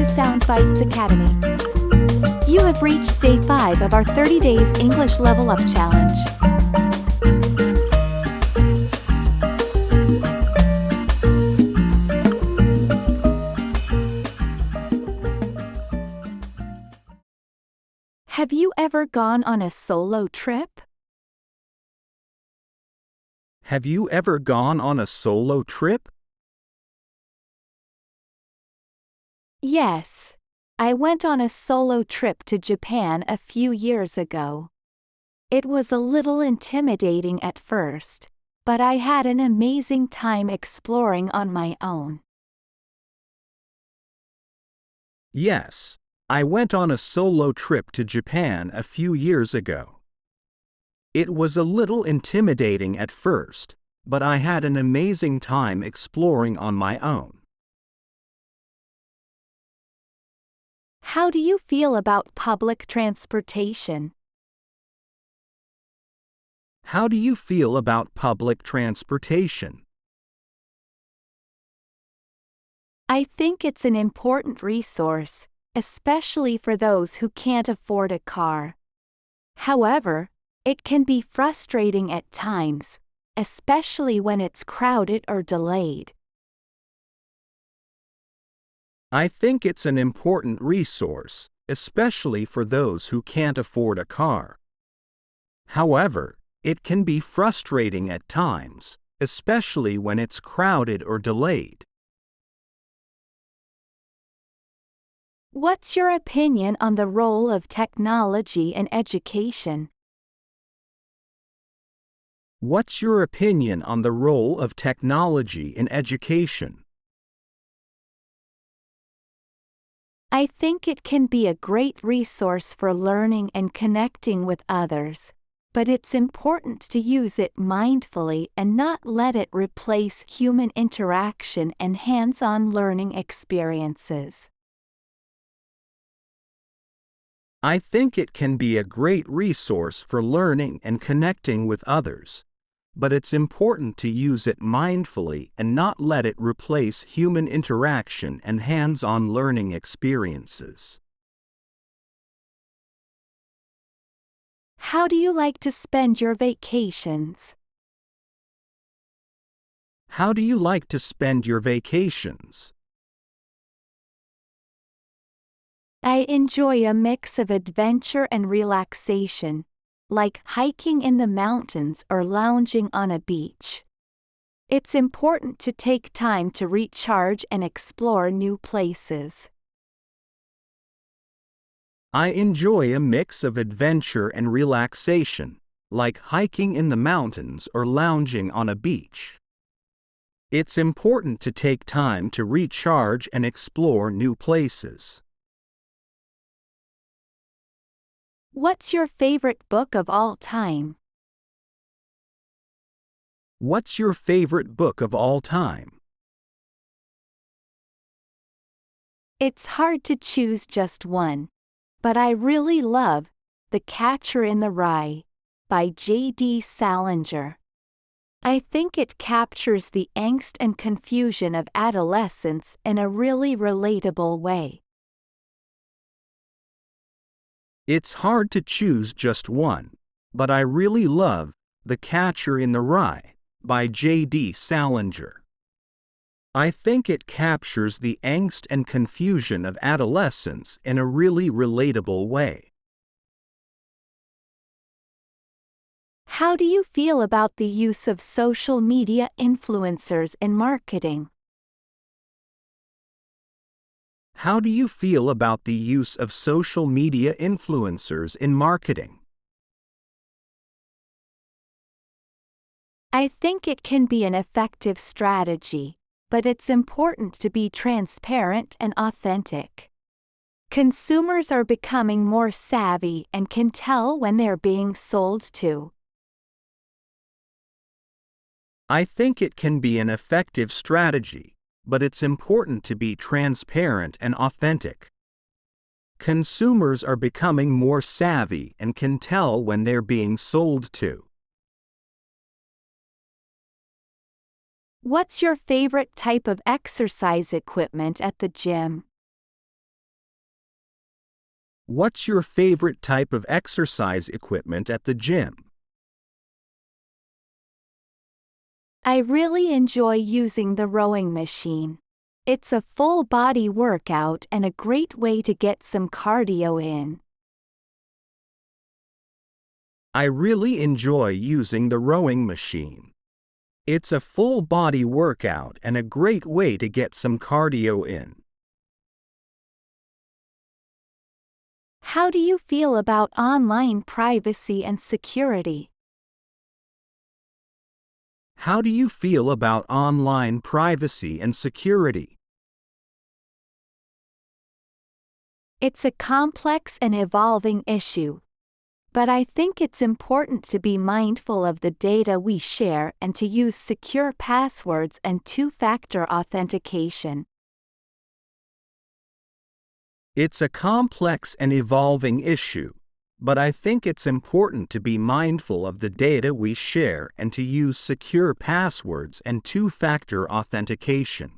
Soundbites Academy. You have reached day 5 of our 30 Days English Level Up Challenge. Have you ever gone on a solo trip? Have you ever gone on a solo trip? Yes. I went on a solo trip to Japan a few years ago. It was a little intimidating at first, but I had an amazing time exploring on my own. Yes, I went on a solo trip to Japan a few years ago. It was a little intimidating at first, but I had an amazing time exploring on my own. How do you feel about public transportation? How do you feel about public transportation? I think it's an important resource, especially for those who can't afford a car. However, it can be frustrating at times, especially when it's crowded or delayed. I think it's an important resource, especially for those who can't afford a car. However, it can be frustrating at times, especially when it's crowded or delayed. What's your opinion on the role of technology in education? What's your opinion on the role of technology in education? I think it can be a great resource for learning and connecting with others, but it's important to use it mindfully and not let it replace human interaction and hands-on learning experiences. I think it can be a great resource for learning and connecting with others, but it's important to use it mindfully and not let it replace human interaction and hands-on learning experiences. How do you like to spend your vacations? How do you like to spend your vacations? I enjoy a mix of adventure and relaxation, like hiking in the mountains or lounging on a beach. It's important to take time to recharge and explore new places. I enjoy a mix of adventure and relaxation, like hiking in the mountains or lounging on a beach. It's important to take time to recharge and explore new places. What's your favorite book of all time? What's your favorite book of all time? It's hard to choose just one, but I really love The Catcher in the Rye by J.D. Salinger. I think it captures the angst and confusion of adolescence in a really relatable way. It's hard to choose just one, but I really love The Catcher in the Rye by J.D. Salinger. I think it captures the angst and confusion of adolescence in a really relatable way. How do you feel about the use of social media influencers in marketing? How do you feel about the use of social media influencers in marketing? I think it can be an effective strategy, but it's important to be transparent and authentic. Consumers are becoming more savvy and can tell when they're being sold to. I think it can be an effective strategy, but it's important to be transparent and authentic. Consumers are becoming more savvy and can tell when they're being sold to. What's your favorite type of exercise equipment at the gym? What's your favorite type of exercise equipment at the gym? I really enjoy using the rowing machine. It's a full body workout and a great way to get some cardio in. I really enjoy using the rowing machine. It's a full body workout and a great way to get some cardio in. How do you feel about online privacy and security? How do you feel about online privacy and security? It's a complex and evolving issue, but I think it's important to be mindful of the data we share and to use secure passwords and two-factor authentication. It's a complex and evolving issue, but I think it's important to be mindful of the data we share and to use secure passwords and two-factor authentication.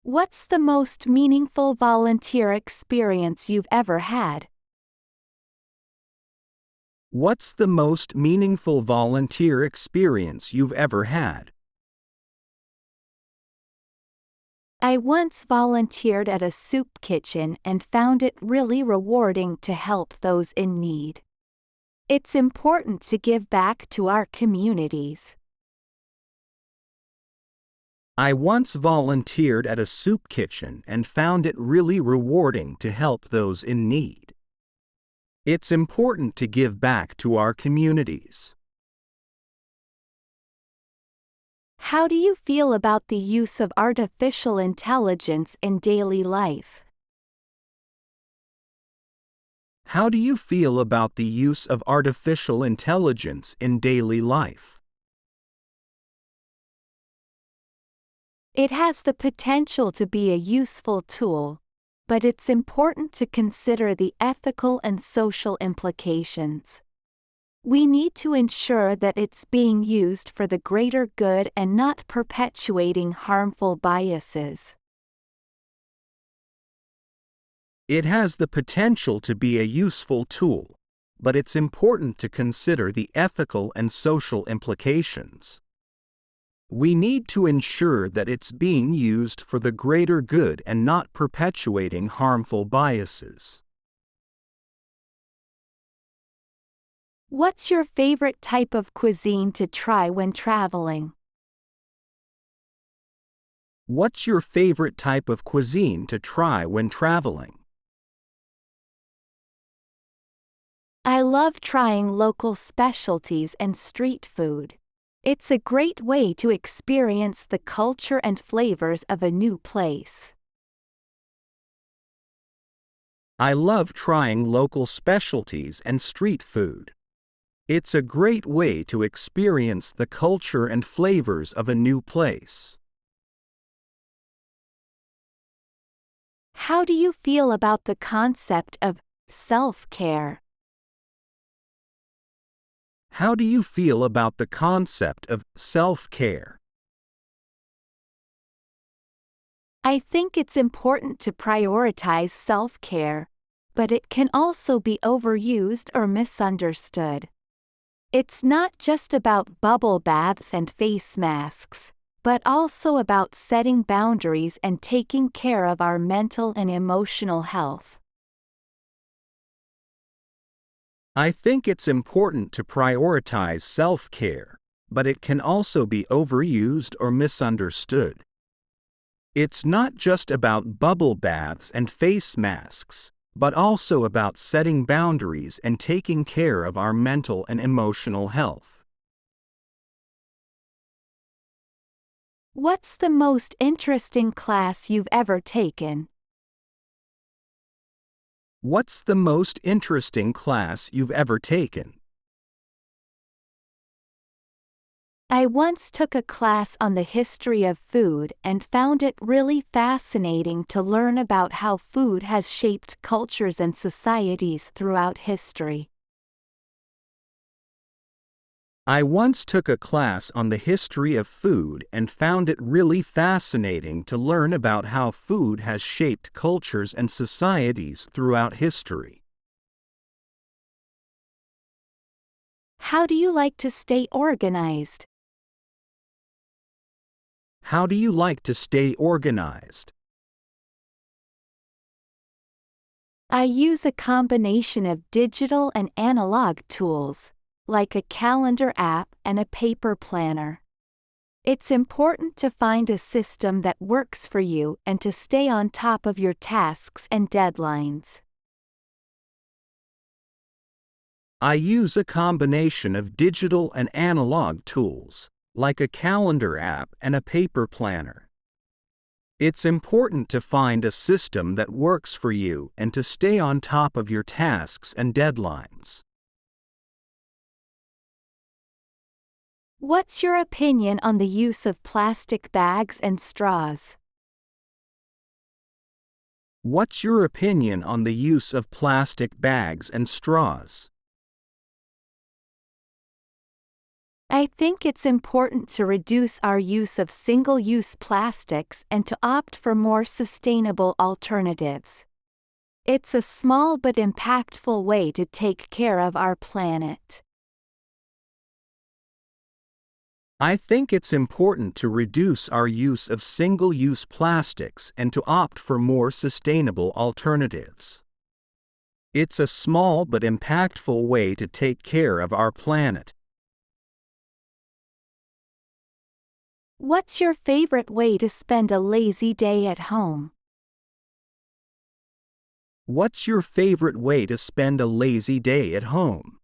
What's the most meaningful volunteer experience you've ever had? What's the most meaningful volunteer experience you've ever had? I once volunteered at a soup kitchen and found it really rewarding to help those in need. It's important to give back to our communities. I once volunteered at a soup kitchen and found it really rewarding to help those in need. It's important to give back to our communities. How do you feel about the use of artificial intelligence in daily life? How do you feel about the use of artificial intelligence in daily life? It has the potential to be a useful tool, but it's important to consider the ethical and social implications. We need to ensure that it's being used for the greater good and not perpetuating harmful biases. It has the potential to be a useful tool, but it's important to consider the ethical and social implications. We need to ensure that it's being used for the greater good and not perpetuating harmful biases. What's your favorite type of cuisine to try when traveling? What's your favorite type of cuisine to try when traveling? I love trying local specialties and street food. It's a great way to experience the culture and flavors of a new place. I love trying local specialties and street food. It's a great way to experience the culture and flavors of a new place. How do you feel about the concept of self-care? How do you feel about the concept of self-care? I think it's important to prioritize self-care, but it can also be overused or misunderstood. It's not just about bubble baths and face masks, but also about setting boundaries and taking care of our mental and emotional health. I think it's important to prioritize self-care, but it can also be overused or misunderstood. It's not just about bubble baths and face masks, but also about setting boundaries and taking care of our mental and emotional health. What's the most interesting class you've ever taken? What's the most interesting class you've ever taken? I once took a class on the history of food and found it really fascinating to learn about how food has shaped cultures and societies throughout history. I once took a class on the history of food and found it really fascinating to learn about how food has shaped cultures and societies throughout history. How do you like to stay organized? How do you like to stay organized? I use a combination of digital and analog tools, like a calendar app and a paper planner. It's important to find a system that works for you and to stay on top of your tasks and deadlines. I use a combination of digital and analog tools, like a calendar app and a paper planner. It's important to find a system that works for you and to stay on top of your tasks and deadlines. What's your opinion on the use of plastic bags and straws? What's your opinion on the use of plastic bags and straws? I think it's important to reduce our use of single-use plastics and to opt for more sustainable alternatives. It's a small but impactful way to take care of our planet. I think it's important to reduce our use of single-use plastics and to opt for more sustainable alternatives. It's a small but impactful way to take care of our planet. What's your favorite way to spend a lazy day at home? What's your favorite way to spend a lazy day at home?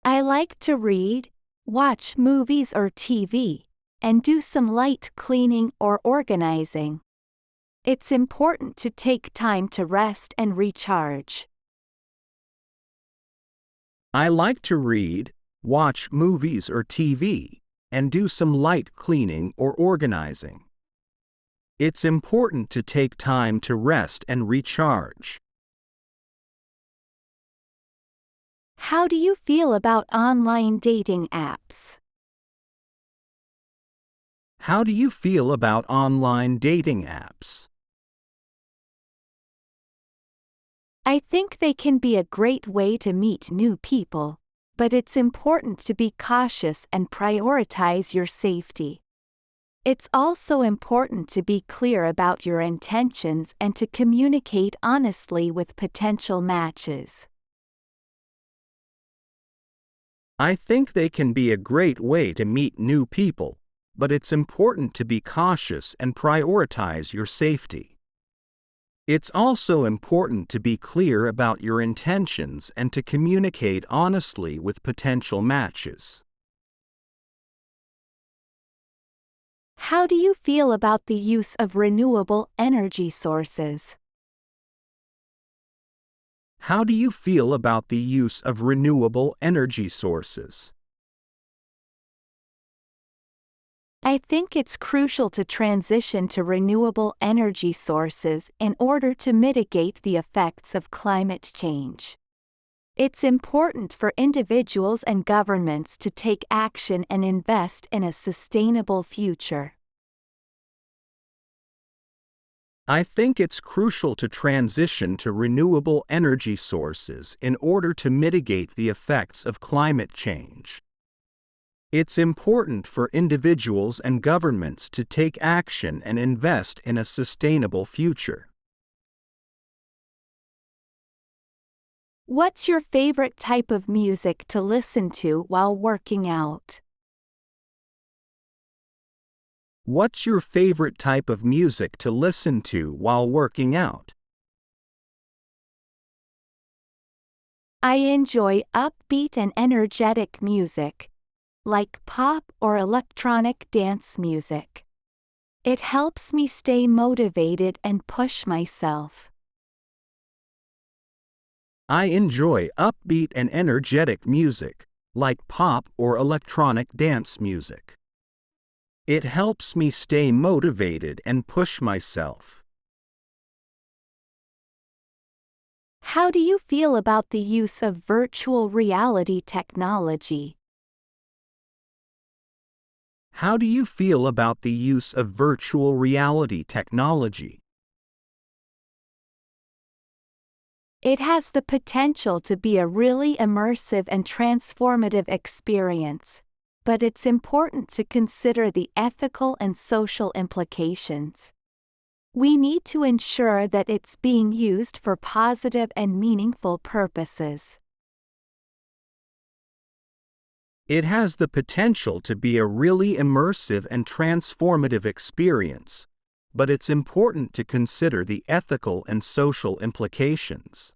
I like to read, watch movies or TV, and do some light cleaning or organizing. It's important to take time to rest and recharge. I like to read, watch movies or TV, and do some light cleaning or organizing. It's important to take time to rest and recharge. How do you feel about online dating apps? How do you feel about online dating apps? I think they can be a great way to meet new people, but it's important to be cautious and prioritize your safety. It's also important to be clear about your intentions and to communicate honestly with potential matches. I think they can be a great way to meet new people, but it's important to be cautious and prioritize your safety. It's also important to be clear about your intentions and to communicate honestly with potential matches. How do you feel about the use of renewable energy sources? How do you feel about the use of renewable energy sources? I think it's crucial to transition to renewable energy sources in order to mitigate the effects of climate change. It's important for individuals and governments to take action and invest in a sustainable future. I think it's crucial to transition to renewable energy sources in order to mitigate the effects of climate change. It's important for individuals and governments to take action and invest in a sustainable future. What's your favorite type of music to listen to while working out? What's your favorite type of music to listen to while working out? I enjoy upbeat and energetic music, like pop or electronic dance music. It helps me stay motivated and push myself. I enjoy upbeat and energetic music, like pop or electronic dance music. It helps me stay motivated and push myself. How do you feel about the use of virtual reality technology? How do you feel about the use of virtual reality technology? It has the potential to be a really immersive and transformative experience, but it's important to consider the ethical and social implications. We need to ensure that it's being used for positive and meaningful purposes. It has the potential to be a really immersive and transformative experience, but it's important to consider the ethical and social implications.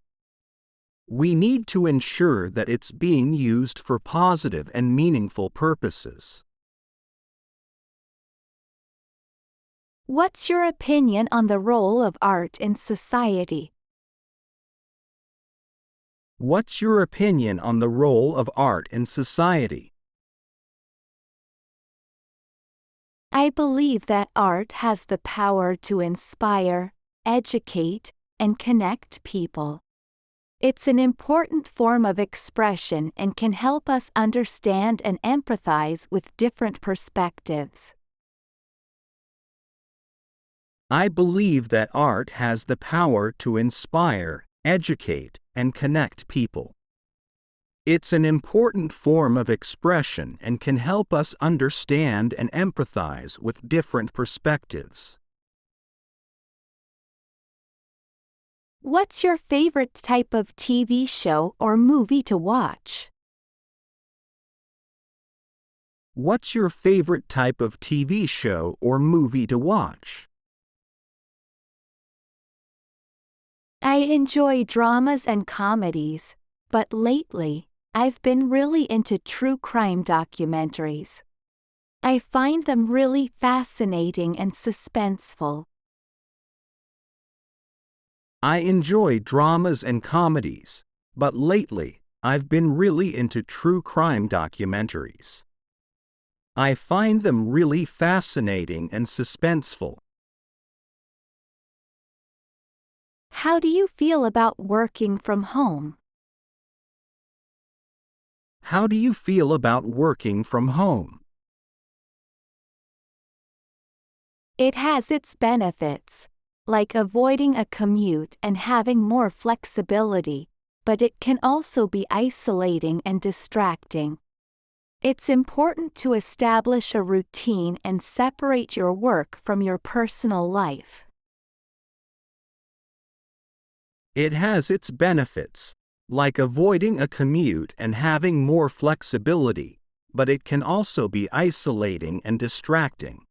We need to ensure that it's being used for positive and meaningful purposes. What's your opinion on the role of art in society? What's your opinion on the role of art in society? I believe that art has the power to inspire, educate, and connect people. It's an important form of expression and can help us understand and empathize with different perspectives. I believe that art has the power to inspire, educate, and connect people. It's an important form of expression and can help us understand and empathize with different perspectives. What's your favorite type of TV show or movie to watch? What's your favorite type of TV show or movie to watch? I enjoy dramas and comedies, but lately, I've been really into true crime documentaries. I find them really fascinating and suspenseful. I enjoy dramas and comedies, but lately, I've been really into true crime documentaries. I find them really fascinating and suspenseful. How do you feel about working from home? How do you feel about working from home? It has its benefits, like avoiding a commute and having more flexibility, but it can also be isolating and distracting. It's important to establish a routine and separate your work from your personal life. It has its benefits, like avoiding a commute and having more flexibility, but it can also be isolating and distracting.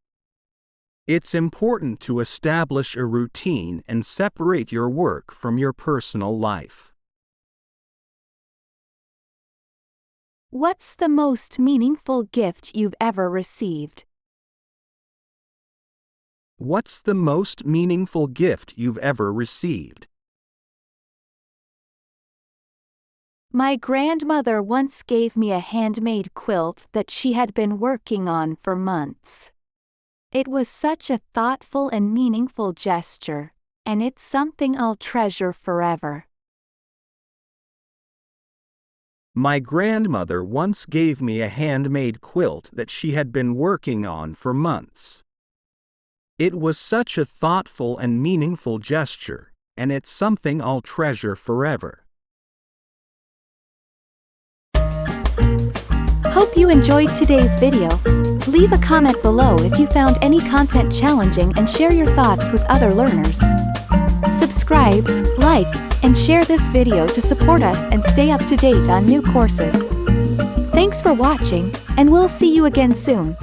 It's important to establish a routine and separate your work from your personal life. What's the most meaningful gift you've ever received? What's the most meaningful gift you've ever received? My grandmother once gave me a handmade quilt that she had been working on for months. It was such a thoughtful and meaningful gesture, and it's something I'll treasure forever. My grandmother once gave me a handmade quilt that she had been working on for months. It was such a thoughtful and meaningful gesture, and it's something I'll treasure forever. Hope you enjoyed today's video. Leave a comment below if you found any content challenging and share your thoughts with other learners. Subscribe, like, and share this video to support us and stay up to date on new courses. Thanks for watching, and we'll see you again soon.